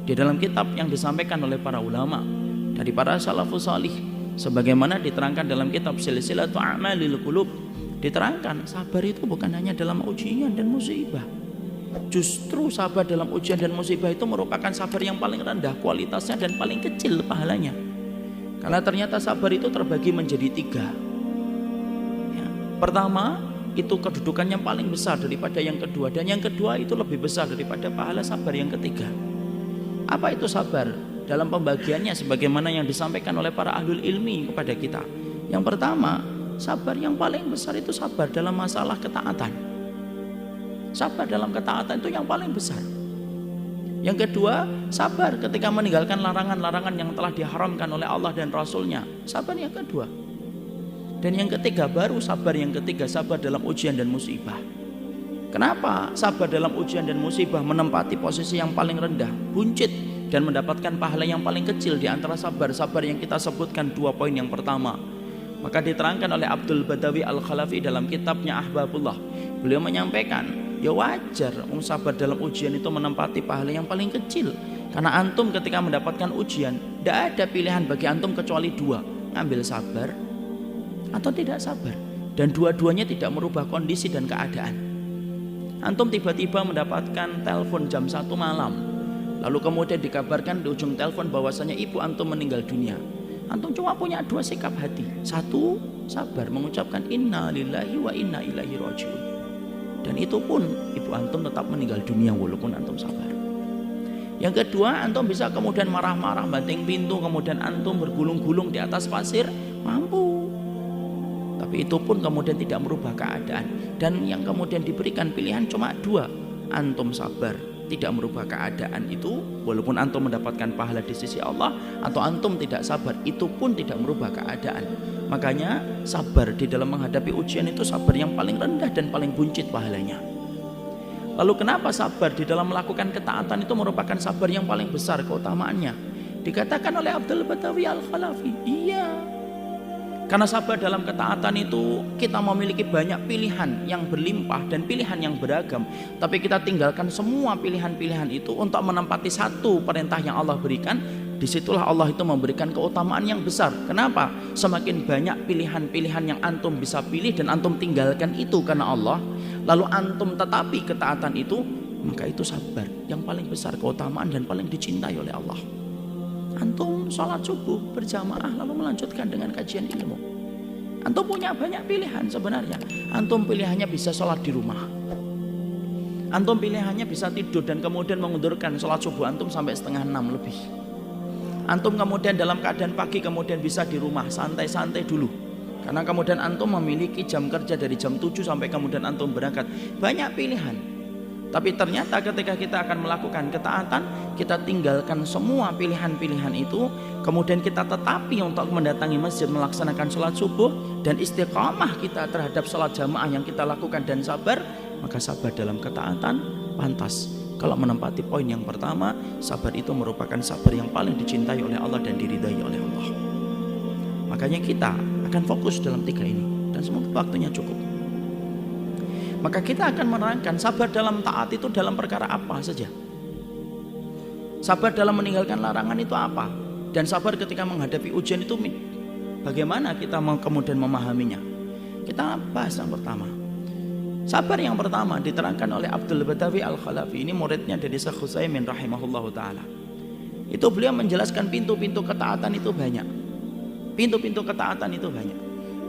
di dalam kitab yang disampaikan oleh para ulama dari para salafus salih, sebagaimana diterangkan dalam kitab Silsilatu A'malil Qulub, diterangkan sabar itu bukan hanya dalam ujian dan musibah. Justru sabar dalam ujian dan musibah itu merupakan sabar yang paling rendah kualitasnya dan paling kecil pahalanya. Karena ternyata sabar itu terbagi menjadi 3 ya. Pertama, itu kedudukannya paling besar daripada yang kedua, dan yang kedua itu lebih besar daripada pahala sabar yang ketiga. Apa itu sabar? Dalam pembagiannya sebagaimana yang disampaikan oleh para ahlul ilmi kepada kita. Yang pertama, sabar yang paling besar itu sabar dalam masalah ketaatan. Sabar dalam ketaatan itu yang paling besar. Yang kedua, sabar ketika meninggalkan larangan-larangan yang telah diharamkan oleh Allah dan Rasulnya. Sabar yang kedua. Dan yang ketiga, baru sabar yang ketiga, sabar dalam ujian dan musibah. Kenapa sabar dalam ujian dan musibah menempati posisi yang paling rendah, buncit, dan mendapatkan pahala yang paling kecil di antara sabar-sabar yang kita sebutkan 2 poin yang pertama? Maka diterangkan oleh Abdul Badawi Al-Khalafi dalam kitabnya Ahbabullah. Beliau menyampaikan, ya wajar sabar dalam ujian itu menempati pahala yang paling kecil. Karena antum ketika mendapatkan ujian, tidak ada pilihan bagi antum kecuali 2, ngambil sabar atau tidak sabar. Dan dua-duanya tidak merubah kondisi dan keadaan. Antum tiba-tiba mendapatkan telepon jam 1 malam, lalu kemudian dikabarkan di ujung telepon bahwasanya ibu antum meninggal dunia. Antum cuma punya 2 sikap hati. 1, sabar, mengucapkan inna lillahi wa inna ilaihi rajiun. Dan itu pun ibu antum tetap meninggal dunia walaupun antum sabar. Yang kedua, antum bisa kemudian marah-marah, banting pintu, kemudian antum bergulung-gulung di atas pasir, mampu. Tapi itu pun kemudian tidak merubah keadaan. Dan yang kemudian diberikan pilihan cuma 2, antum sabar, tidak merubah keadaan itu walaupun antum mendapatkan pahala di sisi Allah, atau antum tidak sabar, itu pun tidak merubah keadaan. Makanya sabar di dalam menghadapi ujian itu sabar yang paling rendah dan paling buncit pahalanya. Lalu kenapa sabar di dalam melakukan ketaatan itu merupakan sabar yang paling besar keutamaannya? Dikatakan oleh Abdul Badawi Al-Khalafi, iya, karena sabar dalam ketaatan itu kita memiliki banyak pilihan yang berlimpah dan pilihan yang beragam. Tapi kita tinggalkan semua pilihan-pilihan itu untuk menempati 1 perintah yang Allah berikan. Disitulah Allah itu memberikan keutamaan yang besar. Kenapa? Semakin banyak pilihan-pilihan yang antum bisa pilih dan antum tinggalkan itu karena Allah, lalu antum tetapi ketaatan itu, maka itu sabar yang paling besar keutamaan dan paling dicintai oleh Allah. Antum sholat subuh berjamaah lalu melanjutkan dengan kajian ilmu. Antum punya banyak pilihan sebenarnya. Antum pilihannya bisa sholat di rumah. Antum pilihannya bisa tidur dan kemudian mengundurkan sholat subuh antum sampai 5:30 lebih. Antum kemudian dalam keadaan pagi kemudian bisa di rumah santai-santai dulu. Karena kemudian antum memiliki jam kerja dari jam 7 sampai kemudian antum berangkat. Banyak pilihan. Tapi ternyata ketika kita akan melakukan ketaatan, kita tinggalkan semua pilihan-pilihan itu, kemudian kita tetapi untuk mendatangi masjid melaksanakan sholat subuh dan istiqamah kita terhadap sholat jamaah yang kita lakukan dan sabar, maka sabar dalam ketaatan pantas. Kalau menempati poin yang pertama, sabar itu merupakan sabar yang paling dicintai oleh Allah dan diridai oleh Allah. Makanya kita akan fokus dalam 3 ini dan semoga waktunya cukup. Maka kita akan menerangkan sabar dalam taat itu dalam perkara apa saja. Sabar dalam meninggalkan larangan itu apa? Dan sabar ketika menghadapi ujian itu bagaimana kita kemudian memahaminya? Kita bahas yang pertama. Sabar yang pertama diterangkan oleh Abdul Badawi Al-Khalafi, ini muridnya dari Syekh Utsaimin rahimahullahu ta'ala. Itu beliau menjelaskan pintu-pintu ketaatan itu banyak. Pintu-pintu ketaatan itu banyak.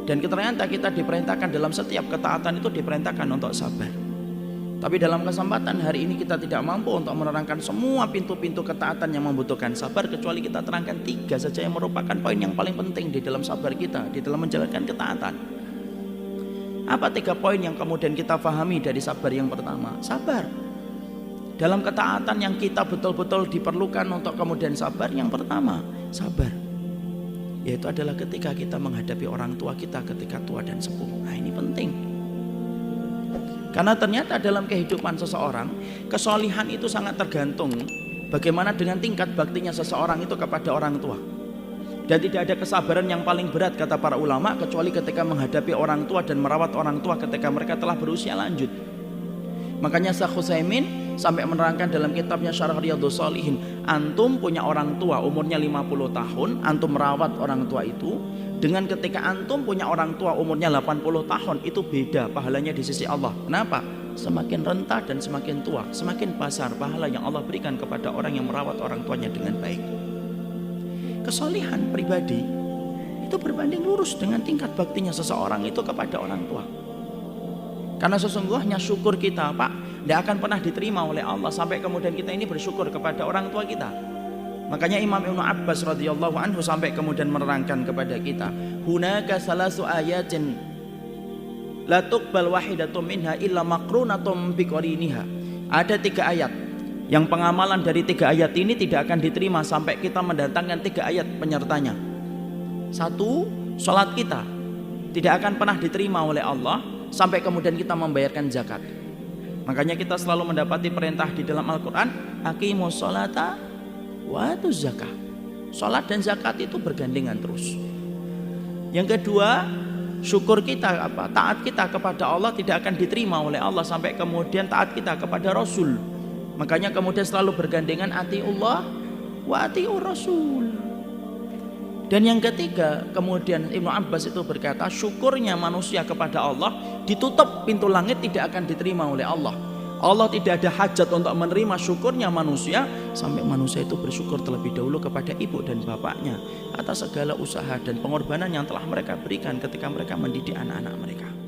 Dan ternyata kita diperintahkan dalam setiap ketaatan itu diperintahkan untuk sabar. Tapi dalam kesempatan hari ini kita tidak mampu untuk menerangkan semua pintu-pintu ketaatan yang membutuhkan sabar, kecuali kita terangkan 3 saja yang merupakan poin yang paling penting di dalam sabar kita, di dalam menjalankan ketaatan. Apa 3 poin yang kemudian kita pahami dari sabar yang pertama? Sabar dalam ketaatan yang kita betul-betul diperlukan untuk kemudian sabar. Yang pertama, sabar yaitu adalah ketika kita menghadapi orang tua kita ketika tua dan sepuh. Nah, ini penting. Karena ternyata dalam kehidupan seseorang, kesolihan itu sangat tergantung bagaimana dengan tingkat baktinya seseorang itu kepada orang tua. Dan tidak ada kesabaran yang paling berat kata para ulama kecuali ketika menghadapi orang tua dan merawat orang tua ketika mereka telah berusia lanjut. Makanya Syekh Utsaimin sampai menerangkan dalam kitabnya Syarah Riyadhus Shalihin, antum punya orang tua umurnya 50 tahun, antum merawat orang tua itu, dengan ketika antum punya orang tua umurnya 80 tahun, itu beda pahalanya di sisi Allah. Kenapa? Semakin renta dan semakin tua, semakin besar pahala yang Allah berikan kepada orang yang merawat orang tuanya dengan baik. Kesolihan pribadi itu berbanding lurus dengan tingkat baktinya seseorang itu kepada orang tua. Karena sesungguhnya syukur kita, Pak, tidak akan pernah diterima oleh Allah sampai kemudian kita ini bersyukur kepada orang tua kita. Makanya Imam Ibnu Abbas radhiyallahu anhu sampai kemudian menerangkan kepada kita, hunaka salasu ayatin la tuqbal wahidatum minha illa maqrunatum biqariniha. Ada 3 ayat yang pengamalan dari 3 ayat ini tidak akan diterima sampai kita mendatangkan 3 ayat penyertanya. 1, sholat kita tidak akan pernah diterima oleh Allah sampai kemudian kita membayarkan zakat. Makanya kita selalu mendapati perintah di dalam Al-Quran, aqimus sholata wa atuz zakah. Sholat dan zakat itu bergandengan terus. Yang kedua, syukur kita, taat kita kepada Allah tidak akan diterima oleh Allah sampai kemudian taat kita kepada Rasul. Makanya kemudian selalu bergandengan atiullah wa atiur Rasul. Dan yang ketiga, kemudian Ibnu Abbas itu berkata, syukurnya manusia kepada Allah ditutup pintu langit, tidak akan diterima oleh Allah. Allah tidak ada hajat untuk menerima syukurnya manusia sampai manusia itu bersyukur terlebih dahulu kepada ibu dan bapaknya atas segala usaha dan pengorbanan yang telah mereka berikan ketika mereka mendidik anak-anak mereka.